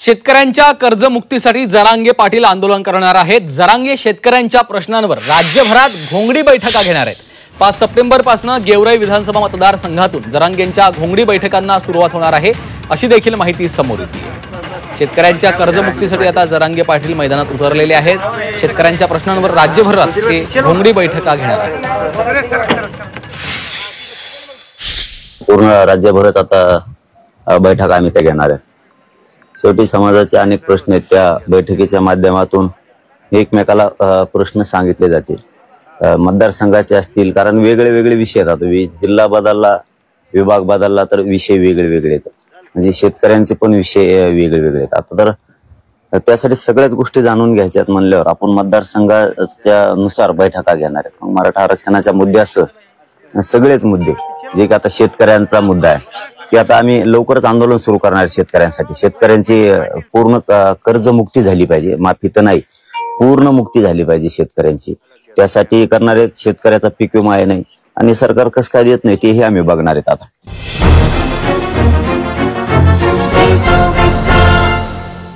शेतकऱ्यांच्या कर्जमुक्तीसाठी जरांगे पाटील आंदोलन करणार आहेत। जरांगे शेतकऱ्यांच्या प्रश्नांवर राज्यभरात घोंगडी बैठका घेणार आहेत। 5 सप्टेंबर पासून गेवराई विधानसभा मतदारसंघातून जरांगेंच्या घोंगडी बैठकांना सुरुवात होणार आहे, अशी देखील माहिती समोर येते। शेतकऱ्यांच्या कर्जमुक्तीसाठी आता जरांगे पाटील मैदानात उतरलेले आहेत। शेतकऱ्यांच्या प्रश्नांवर राज्यभरात ते घोंगडी बैठका घेणार आहेत। पूर्ण राज्यभरात आता बैठका आम्ही त्या घेणार आहे। शेवटी समाजाचे अनेक प्रश्न आहेत, त्या बैठकीच्या माध्यमातून एकमेकाला प्रश्न सांगितले जातील। मतदारसंघाचे असतील, कारण वेगळे वेगळे विषय येतात। जिल्हा बदलला, विभाग बदलला तर विषय वेगळे वेगळे येतात, म्हणजे शेतकऱ्यांचे पण विषय वेगळे वेगळे आहेत। आता तर त्यासाठी सगळ्याच गोष्टी जाणून घ्यायच्यात म्हणल्यावर आपण मतदारसंघाच्या नुसार बैठका घेणार आहेत। मराठा आरक्षणाच्या मुद्द्यासह सगळेच मुद्दे, जे की आता शेतकऱ्यांचा मुद्दा आहे की आता आम्ही लवकरच आंदोलन सुरू करणार शेतकऱ्यांसाठी। शेतकऱ्यांची पूर्ण कर्जमुक्ती झाली पाहिजे, माफी तर नाही, पूर्ण मुक्ती झाली पाहिजे शेतकऱ्यांची। त्यासाठी करणारे शेतकऱ्याचा पीक विमा आहे नाही, आणि सरकार कसं काय देत नाही तेही आम्ही बघणार आहेत आता।